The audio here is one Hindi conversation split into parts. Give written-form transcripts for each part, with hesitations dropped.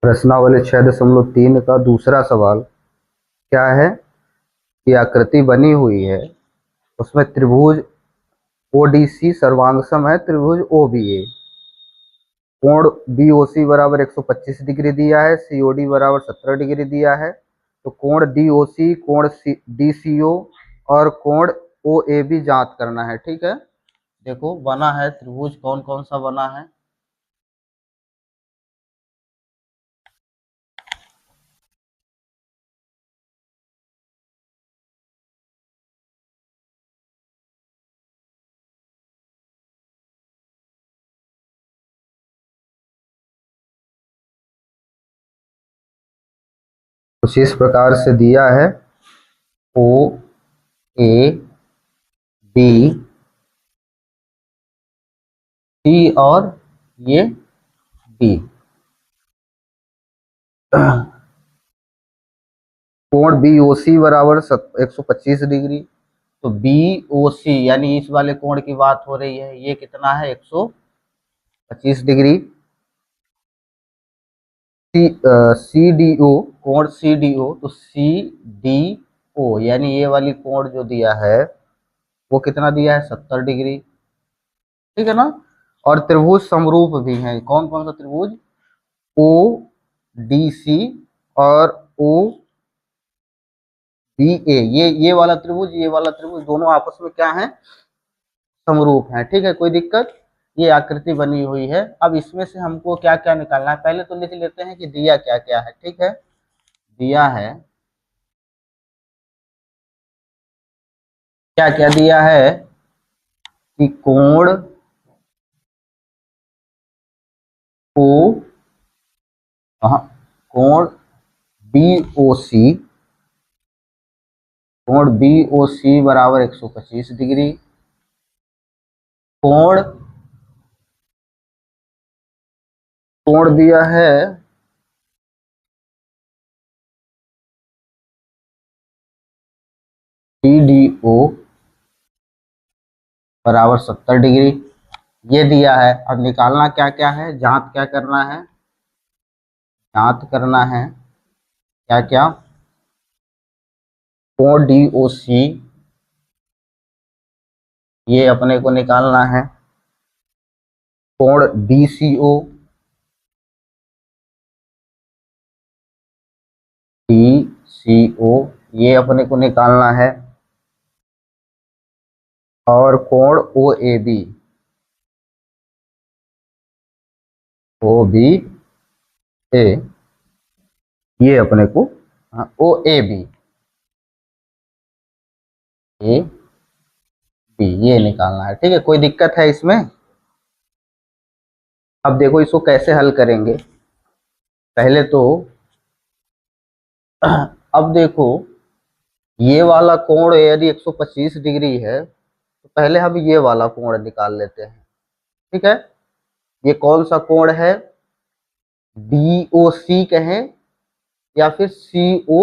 प्रश्नावली 6.3 का दूसरा सवाल क्या है कि आकृति बनी हुई है, उसमें त्रिभुज ओडीसी सर्वांगसम है त्रिभुज ओबीए। कोण बीओसी बराबर 125 डिग्री दिया है, सीओडी बराबर 17 डिग्री दिया है। तो कोण डीओसी, कोण डीसीओ और कोण ओएबी ज्ञात करना है। ठीक है, देखो बना है त्रिभुज, कौन कौन सा बना है। कुछ इस प्रकार से दिया है, ओ ए बी सी और ये बी। कोण बी ओ सी बराबर 125 डिग्री। तो बी ओ सी यानी इस वाले कोण की बात हो रही है, ये कितना है 125 डिग्री। सी डी ओ, कोण सी डी ओ, तो सी डी ओ यानी ये वाली कोण जो दिया है वो कितना दिया है 70 डिग्री। ठीक है ना। और त्रिभुज समरूप भी है, कौन कौन सा त्रिभुज, ओ डी सी और ओ बी ए। ये वाला त्रिभुज, ये वाला त्रिभुज दोनों आपस में क्या है, समरूप है। ठीक है, कोई दिक्कत। ये आकृति बनी हुई है। अब इसमें से हमको क्या क्या निकालना है, पहले तो लिख लेते हैं कि दिया क्या क्या है। ठीक है, दिया है, क्या क्या दिया है कि कोण ओ, कोण बी ओ सी, कोण बी ओ सी बराबर 125 डिग्री। कोण कोण दिया है डी डी ओ बराबर 70 डिग्री, ये दिया है। अब निकालना क्या क्या है, जांच क्या करना है, जांच करना है क्या क्या, कोण डी ओ सी ये अपने को निकालना है, कोण डी सी ओ, डी सी ओ ये अपने को निकालना है, और कोण ओ ए बी, ओ बी ए ये अपने को, ओ ए बी, ए बी ये निकालना है। ठीक है, कोई दिक्कत है इसमें। अब देखो इसको कैसे हल करेंगे। पहले तो अब देखो, ये वाला कोण यदि 125 डिग्री है तो पहले हम ये वाला कोण निकाल लेते हैं। ठीक है, ये कौन सा कोण है, डी ओ सी कहें या फिर सी ओ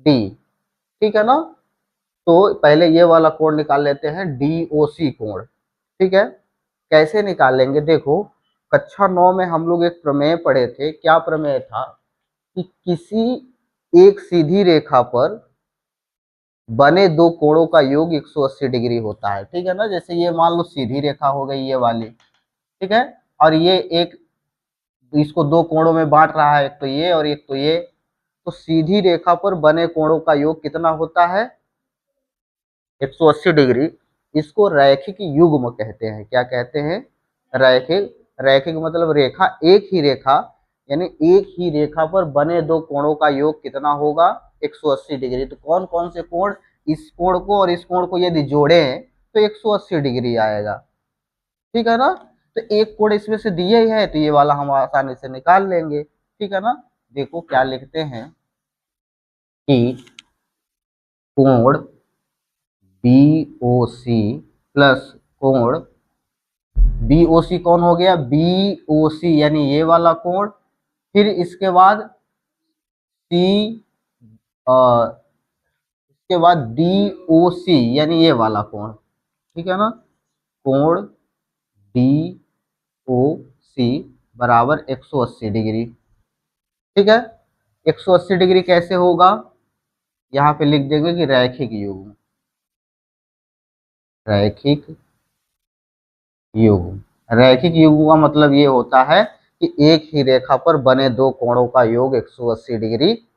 डी। ठीक है ना। तो पहले ये वाला कोण निकाल लेते हैं, डी ओ सी कोण। ठीक है, कैसे निकालेंगे, देखो कक्षा 9 में हम लोग एक प्रमेय पढ़े थे। क्या प्रमेय था कि किसी एक सीधी रेखा पर बने दो कोणों का योग 180 डिग्री होता है। ठीक है ना, जैसे ये मान लो सीधी रेखा हो गई ये वाली। ठीक है, और ये एक, इसको दो कोणों में बांट रहा है, एक तो ये और एक तो ये। तो सीधी रेखा पर बने कोणों का योग कितना होता है 180 डिग्री। इसको रैखिक युग्म कहते हैं। क्या कहते हैं, रैखिक। रैखिक मतलब रेखा, एक ही रेखा, यानी एक ही रेखा पर बने दो कोणों का योग कितना होगा 180 डिग्री। तो कौन कौन से कोण, इस कोण को और इस कोण को यदि जोड़े तो 180 डिग्री आएगा। ठीक है ना। तो एक कोण इसमें से दिए ही है तो ये वाला हम आसानी से निकाल लेंगे। ठीक है ना। देखो क्या लिखते हैं कि कोण बी ओ सी प्लस कोण बी ओ सी कौन हो गया, बी ओ सी यानी ये वाला कोण, फिर इसके बाद सी, इसके बाद डी ओ सी यानी ये वाला कोण। ठीक है ना, कोण डी ओ सी बराबर 180 डिग्री। ठीक है। 180 डिग्री कैसे होगा, यहाँ पे लिख देंगे कि रैखिक युग्म, रैखिक युग्म। रैखिक युग्म का मतलब ये होता है कि एक ही रेखा पर बने दो कोणों का योग 180 डिग्री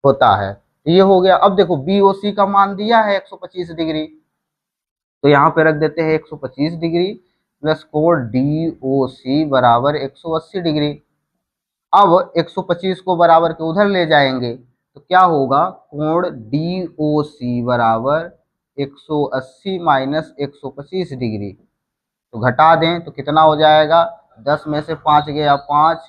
होता है। ये हो गया। अब देखो BOC का मान दिया है 125 डिग्री, तो यहाँ पे रख देते हैं 125 डिग्री प्लस कोण DOC बराबर 180 डिग्री। अब 125 को बराबर के उधर ले जाएंगे तो क्या होगा, कोण DOC बराबर 180 माइनस 125 डिग्री। तो घटा दें तो कितना हो जाएगा, 10 में से 5 गया 5,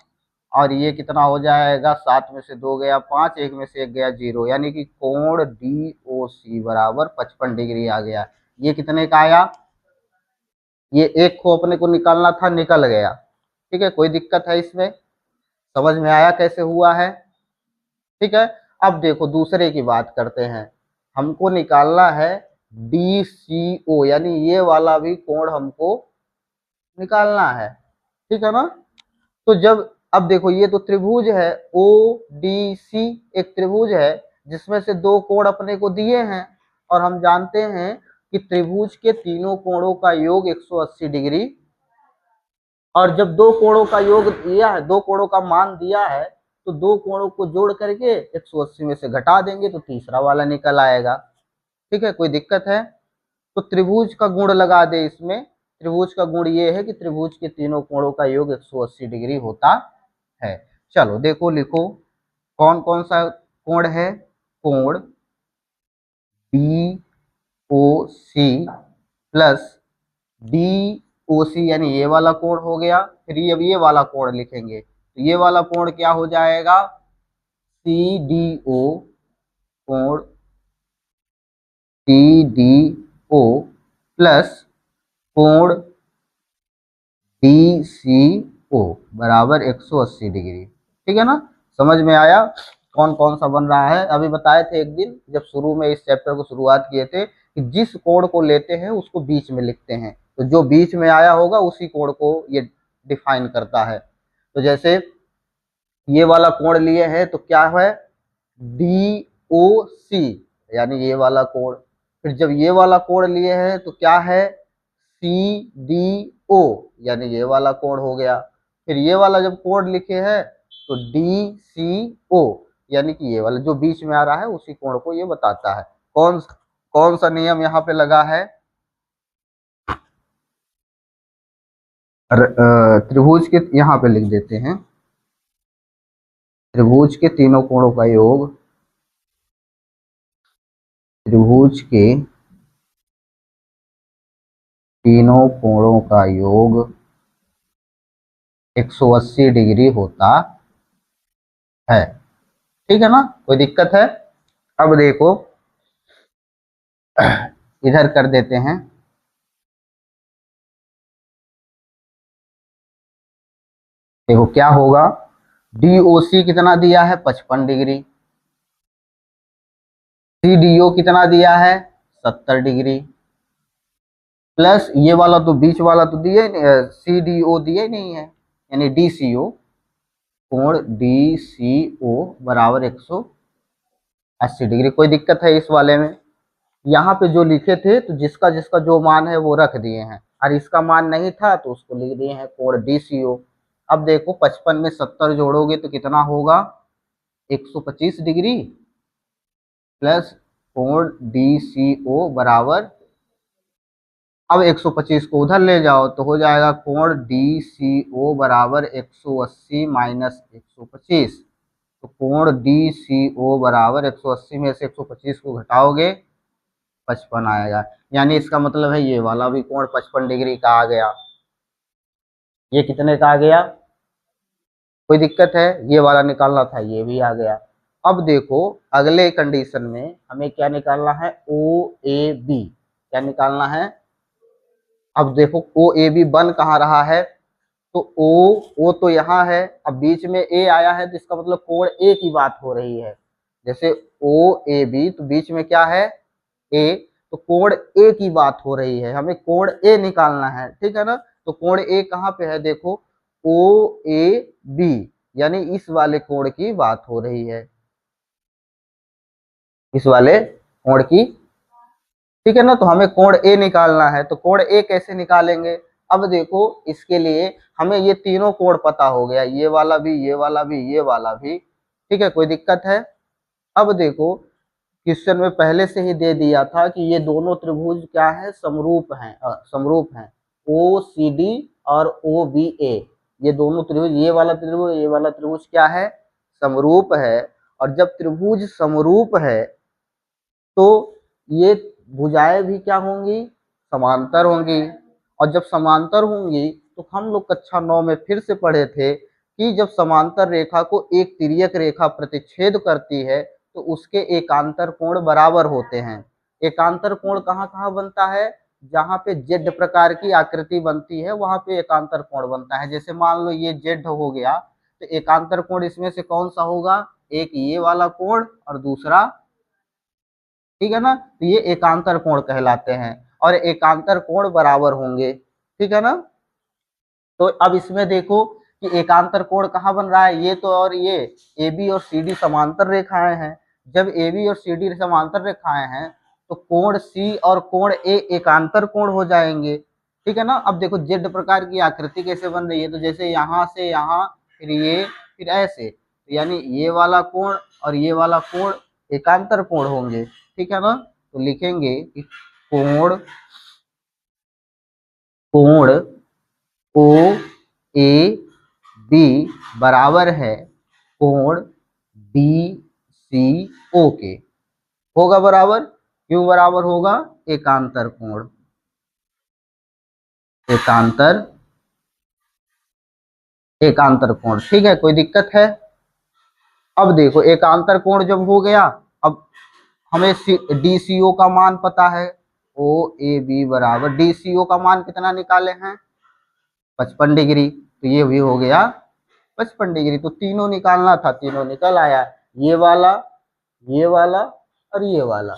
और ये कितना हो जाएगा, 7 में से 2 गया 5, 1 में से 1 गया 0, यानी कि कोण DOC बराबर 55 डिग्री आ गया। ये कितने का आया, ये एक को अपने को निकालना था, निकल गया। ठीक है, कोई दिक्कत है इसमें, समझ में आया कैसे हुआ है। ठीक है, अब देखो दूसरे की बात करते हैं। हमको निकालना है DCO, यानी ये वाला भी कोण हमको निकालना है। ठीक है ना। तो जब अब देखो ये तो त्रिभुज है ODC, एक त्रिभुज है जिसमें से दो कोण अपने को दिए हैं, और हम जानते हैं कि त्रिभुज के तीनों कोणों का योग 180 डिग्री, और जब दो कोणों का योग दिया है, दो कोणों का मान दिया है, तो दो कोणों को जोड़ करके 180 में से घटा देंगे तो तीसरा वाला निकल आएगा। ठीक है, कोई दिक्कत है। तो त्रिभुज का गुण लगा दे इसमें। त्रिभुज का गुण ये है कि त्रिभुज के तीनों कोणों का योग 180 डिग्री होता है। चलो देखो, लिखो कौन कौन सा कोण है, कोण BOC प्लस DOC, यानी ये वाला कोण हो गया। फिर ये वाला कोण लिखेंगे तो ये वाला कोण क्या हो जाएगा, CDO, कोण CDO प्लस कोण DCO बराबर 180 डिग्री। ठीक है ना, समझ में आया कौन कौन सा बन रहा है। अभी बताए थे एक दिन जब शुरू में इस चैप्टर को शुरुआत किए थे कि जिस कोण को लेते हैं उसको बीच में लिखते हैं, तो जो बीच में आया होगा उसी कोण को ये डिफाइन करता है। तो जैसे ये वाला कोण लिए हैं तो क्या है, DOC, यानी ये वाला कोण। फिर जब ये वाला कोण लिए हैं तो क्या है, CDO, यानी ये वाला कोण हो गया। फिर ये वाला जब कोण लिखे हैं तो DCO, यानी कि ये वाला जो बीच में आ रहा है उसी कोण को ये बताता है। कौन कौन सा नियम यहाँ पे लगा है, त्रिभुज के, यहाँ पे लिख देते हैं, त्रिभुज के तीनों कोणों का योग, त्रिभुज के तीनों कोणों का योग 180 डिग्री होता है। ठीक है ना, कोई दिक्कत है। अब देखो इधर कर देते हैं, देखो क्या होगा, DOC कितना दिया है, 55 डिग्री, CDO कितना दिया है, 70 डिग्री, प्लस ये वाला तो बीच वाला तो दिया CDO दिया ही नहीं है, यानी DCO, कोण DCO बराबर 180 डिग्री। कोई दिक्कत है इस वाले में, यहाँ पे जो लिखे थे तो जिसका जिसका जो मान है वो रख दिए हैं, और इसका मान नहीं था तो उसको लिख दिए हैं कोण DCO। अब देखो 55 में 70 जोड़ोगे तो कितना होगा, 125 डिग्री प्लस कोण DCO बराबर, अब 125 को उधर ले जाओ तो हो जाएगा कोण DCO बराबर 180 माइनस 125। तो कोण DCO बराबर 180 में से 125 को घटाओगे 55 आएगा, यानी इसका मतलब है ये वाला भी कोण 55 डिग्री का आ गया। ये कितने का आ गया, कोई दिक्कत है, ये वाला निकालना था, ये भी आ गया। अब देखो अगले कंडीशन में हमें क्या निकालना है, OAB, क्या निकालना है। अब देखो OAB बन कहाँ रहा है, तो O तो यहाँ है, अब बीच में A आया है तो इसका मतलब कोण A की बात हो रही है। जैसे OAB तो बीच में क्या है, A, तो कोण A की बात हो रही है, हमें कोण A निकालना है। ठीक है ना, तो कोण A कहाँ पे है, देखो OAB, यानी इस वाले कोण की बात हो रही है, इस वाले कोण की। ठीक है ना, तो हमें कोण ए निकालना है, तो कोण ए कैसे निकालेंगे? अब देखो इसके लिए हमें ये तीनों कोण पता हो गया, ये वाला भी, ये वाला भी, ये वाला भी। ठीक है, कोई दिक्कत है? अब देखो क्वेश्चन में पहले से ही दे दिया था कि ये दोनों त्रिभुज क्या है, समरूप हैं, समरूप हैं। ओ सी डी और ओ बी ए, ये दोनों त्रिभुज, ये वाला त्रिभुज, ये वाला त्रिभुज क्या है, समरूप है। और जब त्रिभुज समरूप है तो ये भुजाएं भी क्या होंगी, समांतर होंगी। और जब समांतर होंगी तो हम लोग कक्षा 9 में फिर से पढ़े थे कि जब समांतर रेखा को एक तिर्यक रेखा प्रतिच्छेद करती है तो उसके एकांतर कोण बराबर होते हैं। एकांतर कोण कहाँ कहाँ बनता है? जहाँ पे जेड प्रकार की आकृति बनती है वहां पे एकांतर कोण बनता है। जैसे मान लो ये जेड हो गया, तो एकांतर कोण इसमें से कौन सा होगा? एक ये वाला कोण और दूसरा, ठीक है ना, तो ये एकांतर कोण कहलाते हैं और एकांतर कोण बराबर होंगे। ठीक है ना, तो अब इसमें देखो कि एकांतर कोण कहाँ बन रहा है, ये तो और ये ए बी और सी डी समांतर रेखाएं हैं। जब ए बी और सी डी समांतर रेखाएं हैं तो कोण सी और कोण ए एकांतर कोण हो जाएंगे। ठीक है ना, अब देखो जेड प्रकार की आकृति कैसे बन रही है, तो जैसे यहाँ से यहाँ, फिर ये, फिर ऐसे, यानी ये वाला कोण और ये वाला कोण एकांतर कोण होंगे। ठीक है ना, तो लिखेंगे कि कोण, कोण ओ ए बी बराबर है कोण डी सी ओ के। होगा बराबर, क्यों बराबर होगा? एकांतर कोण, एकांतर, एकांतर कोण। ठीक है, कोई दिक्कत है? अब देखो एकांतर कोण जब हो गया, अब हमें डी सी ओ का मान पता है, ओ ए बी बराबर डी सी ओ का मान कितना निकाले हैं? 55 डिग्री। तो ये भी हो गया 55 डिग्री। तो तीनों निकालना था, तीनों निकल आया, ये वाला, ये वाला और ये वाला।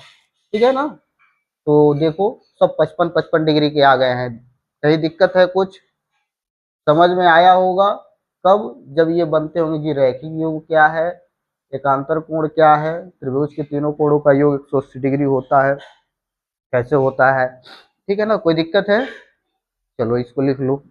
ठीक है ना, तो देखो सब 55-55 डिग्री के आ गए हैं। कहीं दिक्कत है कुछ? समझ में आया होगा। कब? जब ये बनते होंगे कि रैखिक योग क्या है, एकांतर कोण क्या है, त्रिभुज के तीनों कोणों का योग 180 डिग्री होता है, कैसे होता है। ठीक है ना, कोई दिक्कत है? चलो इसको लिख लो।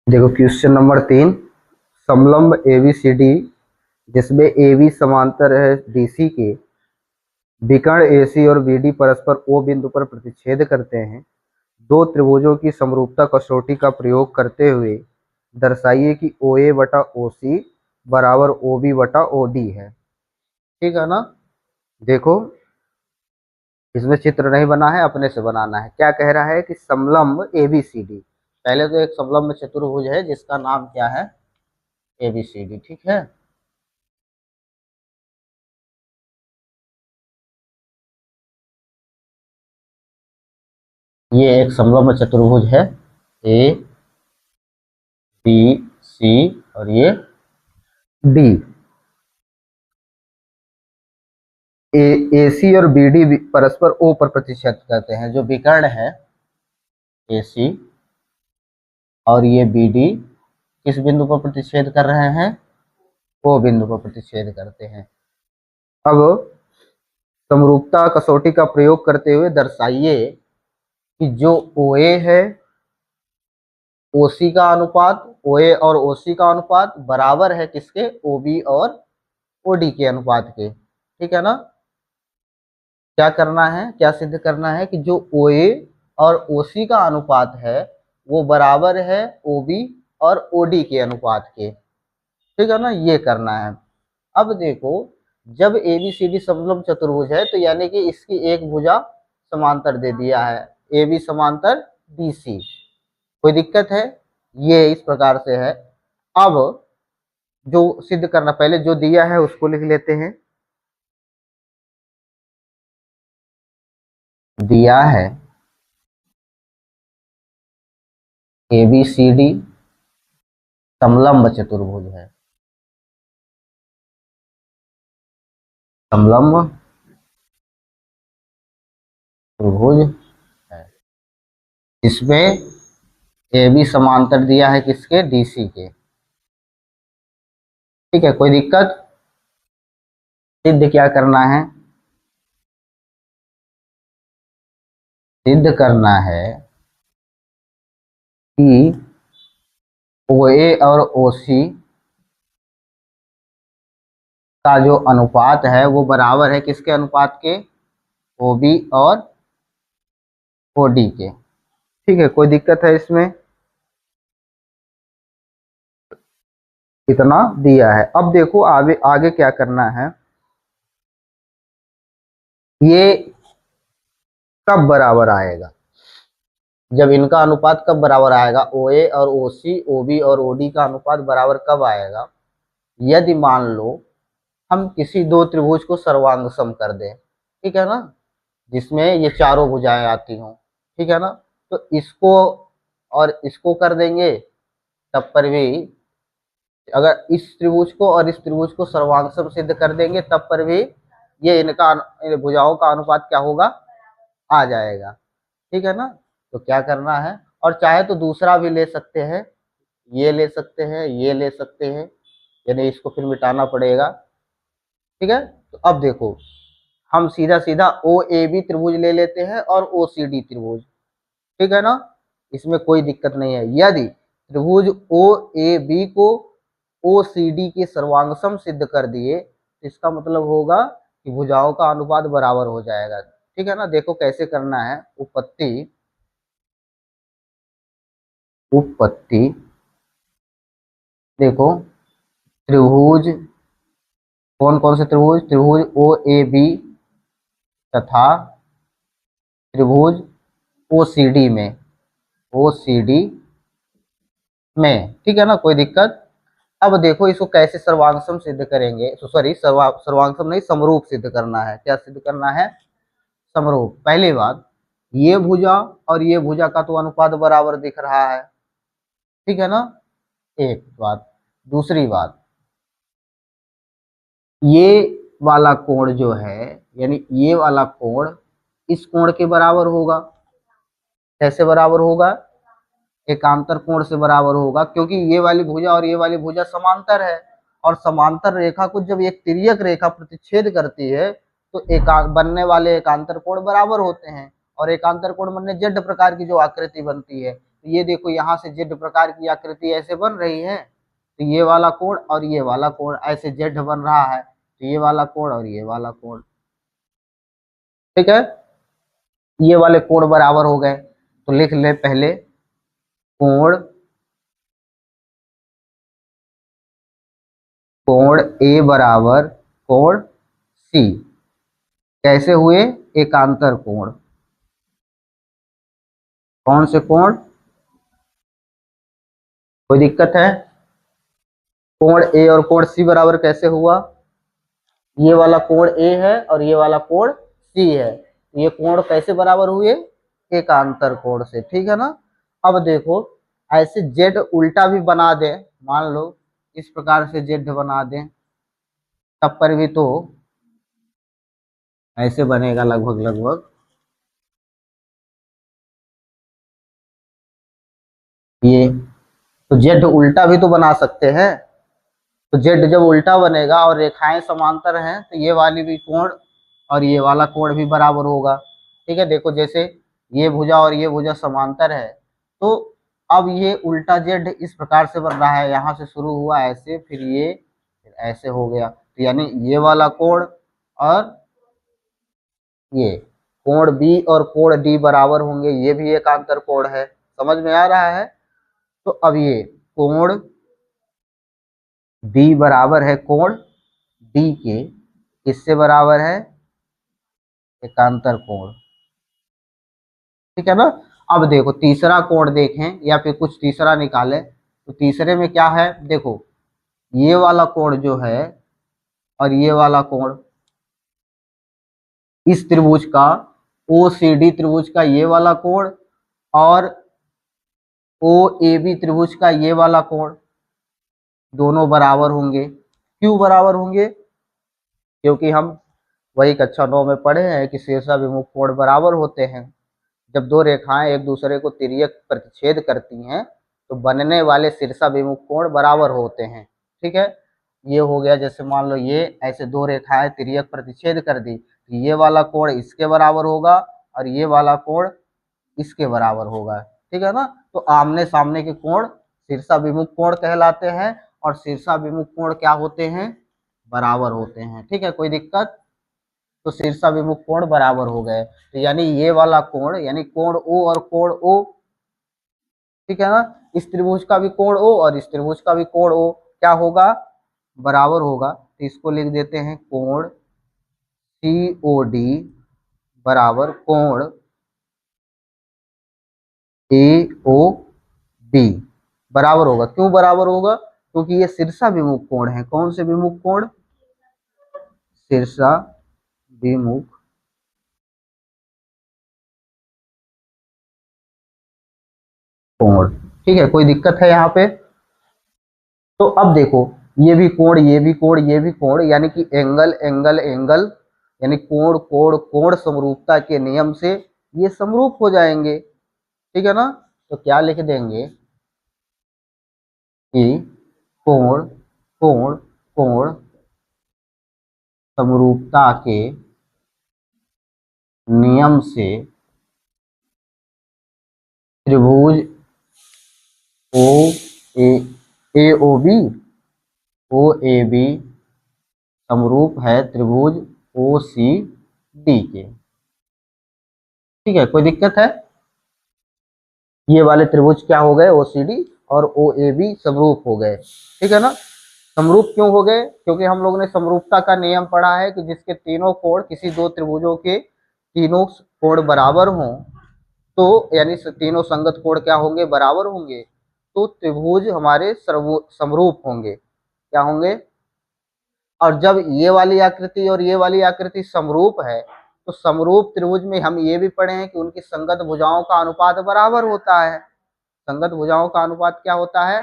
देखो क्वेश्चन नंबर 3, समलंब ABCD जिसमें AB समांतर है DC के, विकर्ण AC और BD परस्पर O बिंदु पर प्रतिच्छेद करते हैं। दो त्रिभुजों की समरूपता कसौटी का प्रयोग करते हुए दर्शाइए कि OA बटा OC बराबर OB बटा OD है। ठीक है ना, देखो इसमें चित्र नहीं बना है, अपने से बनाना है। क्या कह रहा है कि समलंब ABCD, पहले तो एक समलंब चतुर्भुज है जिसका नाम क्या है, ABCD। ठीक है, ये एक समलंब चतुर्भुज है, ए बी सी और ये डी। ए सी और बी डी परस्पर ओ पर प्रतिच्छेद करते हैं। जो विकर्ण है ए सी और ये बी डी किस बिंदु पर प्रतिच्छेद कर रहे हैं? ओ बिंदु पर प्रतिच्छेद करते हैं। अब समरूपता कसौटी का प्रयोग करते हुए दर्शाइए कि जो ओ ए है, ओसी का अनुपात, ओए और ओसी का अनुपात बराबर है किसके? ओबी और ओडी के अनुपात के। ठीक है ना, क्या करना है, क्या सिद्ध करना है कि जो ओए और ओसी का अनुपात है वो बराबर है ओबी और ओडी के अनुपात के। ठीक है ना, ये करना है। अब देखो जब एबीसीडी समलंब चतुर्भुज है तो यानी कि इसकी एक भुजा समांतर दे दिया है, ए बी समांतर बीसी। कोई दिक्कत है? ये इस प्रकार से है। अब जो सिद्ध करना, पहले जो दिया है उसको लिख लेते हैं। दिया है ए बी सी डी समलंब चतुर्भुज है, समलंब चतुर्भुज है, इसमें ए बी समांतर दिया है किसके, डीसी के। ठीक है, कोई दिक्कत। सिद्ध क्या करना है, सिद्ध करना है कि ओ ए और ओ सी का जो अनुपात है वो बराबर है किसके अनुपात के, ओ बी और ओ डी के। ठीक है, कोई दिक्कत है इसमें, इतना दिया है। अब देखो आगे आगे क्या करना है, ये कब बराबर आएगा, जब इनका अनुपात कब बराबर आएगा, ओ ए और ओ सी, ओ बी और ओ डी का अनुपात बराबर कब आएगा, यदि मान लो हम किसी दो त्रिभुज को सर्वांग सम कर दें, ठीक है ना, जिसमें ये चारों भुजाएं आती हों, ठीक है ना, तो इसको और इसको कर देंगे, तब पर भी अगर इस त्रिभुज को और इस त्रिभुज को सर्वांग सम सिद्ध कर देंगे तब पर भी ये इनका इन भुजाओं का अनुपात क्या होगा, आ जाएगा। ठीक है ना, तो क्या करना है, और चाहे तो दूसरा भी ले सकते हैं, ये ले सकते हैं, ये ले सकते हैं, यानी इसको फिर मिटाना पड़ेगा। ठीक है, तो अब देखो हम सीधा सीधा ओ ए बी त्रिभुज ले लेते हैं और ओ सी डी त्रिभुज, ठीक है ना, इसमें कोई दिक्कत नहीं है। यदि त्रिभुज ओ ए बी को ओ सी डी के सर्वांगसम सिद्ध कर दिए तो इसका मतलब होगा कि भुजाओं का अनुपात बराबर हो जाएगा। ठीक है ना, देखो कैसे करना है, उपपत्ति उपपत्ति देखो, त्रिभुज कौन कौन से त्रिभुज, त्रिभुज ओ ए बी तथा त्रिभुज ओ सी डी में, ओ सी डी में, ठीक है ना, कोई दिक्कत। अब देखो इसको कैसे सर्वांगसम सिद्ध करेंगे, सॉरी सर्वांगसम नहीं, समरूप सिद्ध करना है। क्या सिद्ध करना है, समरूप। पहली बात, ये भुजा और ये भुजा का तो अनुपात बराबर दिख रहा है, ठीक है ना, एक बात। दूसरी बात, ये वाला कोण जो है, यानी ये वाला कोण इस कोण के बराबर होगा। कैसे बराबर होगा, एकांतर कोण से बराबर होगा, क्योंकि ये वाली भुजा और ये वाली भुजा समांतर है, और समांतर रेखा को जब एक तिर्यक रेखा प्रतिच्छेद करती है तो बनने वाले एकांतर कोण बराबर होते हैं, और एकांतर कोण बनने जेड प्रकार की जो आकृति बनती है, तो ये देखो यहाँ से जेड प्रकार की आकृति ऐसे बन रही है, तो ये वाला कोण और ये वाला कोण ऐसे जेड बन रहा है, तो ये वाला कोण और ये वाला कोण, ठीक है, ये वाले कोण बराबर हो गए। तो लिख ले पहले, कोण कोण ए बराबर कोण सी, कैसे हुए, एकांतर कोण। कौन से कोण, कोई दिक्कत है, कोण ए और कोण सी बराबर कैसे हुआ, ये वाला कोण ए है और ये वाला कोण सी है, ये कोण कैसे बराबर हुए, एकांतर कोण से, ठीक है ना। अब देखो ऐसे जेड उल्टा भी बना दें, मान लो इस प्रकार से जेड बना दें, तब पर भी तो ऐसे बनेगा लगभग लगभग, ये तो जेड उल्टा भी तो बना सकते हैं, तो जेड जब उल्टा बनेगा और रेखाएं समांतर हैं तो ये वाली भी कोण और ये वाला कोण भी बराबर होगा। ठीक है, देखो जैसे ये भुजा और ये भुजा समांतर है, तो अब ये उल्टा जेड इस प्रकार से बन रहा है, यहाँ से शुरू हुआ ऐसे, फिर ऐसे हो गया, तो यानी ये वाला कोण और ये कोण बी और कोण डी बराबर होंगे, ये भी एक आंतर कोण है, समझ में आ रहा है। तो अब ये कोण बी बराबर है कोण डी के, किससे बराबर है, एकांतर कोण, ठीक है ना। अब देखो तीसरा कोण देखें या फिर कुछ तीसरा निकालें, तो तीसरे में क्या है, देखो ये वाला कोण जो है और ये वाला कोण, इस त्रिभुज का ओ सी डी त्रिभुज का ये वाला कोण और ओ ए बी त्रिभुज का ये वाला कोण, दोनों बराबर होंगे। क्यों बराबर होंगे? क्योंकि हम वही कक्षा 9 में पढ़े हैं कि शीर्षाभिमुख कोण बराबर होते हैं। जब दो रेखाएं एक दूसरे को तिर्यक प्रतिच्छेद करती हैं तो बनने वाले शीर्षाभिमुख कोण बराबर होते हैं। ठीक है, ये हो गया। जैसे मान लो ये ऐसे दो रेखाएं तिर्यक प्रतिच्छेद कर दी, तो ये वाला कोण इसके बराबर होगा और ये वाला कोण इसके बराबर होगा। ठीक है ना, तो आमने सामने के कोण शीर्षाभिमुख कोण कहलाते हैं और शीर्षाभिमुख कोण क्या होते हैं? बराबर होते हैं। ठीक है, कोई दिक्कत? तो शीर्षाभिमुख कोण बराबर हो गए, तो यानी ये वाला कोण यानी कोण ओ और कोण ओ, ठीक है ना, इस त्रिभुज का भी कोण ओ और इस त्रिभुज का भी कोण ओ क्या होगा? बराबर होगा। तो इसको लिख देते हैं कोण COD बराबर कोण AOB बराबर होगा। क्यों बराबर होगा? क्योंकि ये शीर्षाभिमुख कोण है। कौन से विमुख कोण? शीर्षाभिमुख कोण। ठीक है, कोई दिक्कत है यहाँ पे? तो अब देखो, ये भी कोण, ये भी कोण, ये भी कोण, यानी कि एंगल एंगल एंगल, यानी कोण कोण कोण समरूपता के नियम से ये समरूप हो जाएंगे। ठीक है ना, तो क्या लिख देंगे कि कोण कोण कोण समरूपता के नियम से त्रिभुज ओ ए O B O A B समरूप है त्रिभुज ओ सी डी के। ठीक है, कोई दिक्कत है? ये वाले त्रिभुज क्या हो गए? OCD और OAB समरूप हो गए। ठीक है ना, समरूप क्यों हो गए? क्योंकि हम लोग ने समरूपता का नियम पढ़ा है कि जिसके तीनों कोण किसी दो त्रिभुजों के तीनों कोण बराबर हों, तो यानी तीनों संगत कोण क्या होंगे? बराबर होंगे, तो त्रिभुज हमारे समरूप होंगे। क्या होंगे? और जब ये वाली आकृति और ये वाली आकृति समरूप है, तो समरूप त्रिभुज में हम ये भी पढ़े हैं कि उनकी संगत भुजाओं का अनुपात बराबर होता है। संगत भुजाओं का अनुपात क्या होता है?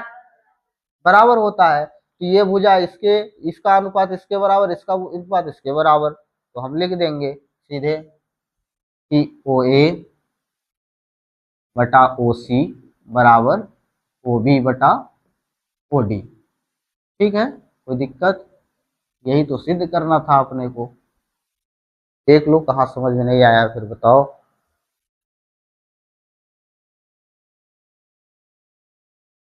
बराबर होता है। तो ये भुजा इसके, इसका अनुपात इसके बराबर, इसका अनुपात इसके बराबर, तो हम लिख देंगे सीधे कि OA बटा OC बराबर OB बटा OD। ठीक है, कोई दिक्कत? यही तो सिद्ध करना था अपने को। देख लो कहाँ समझ में नहीं आया फिर बताओ।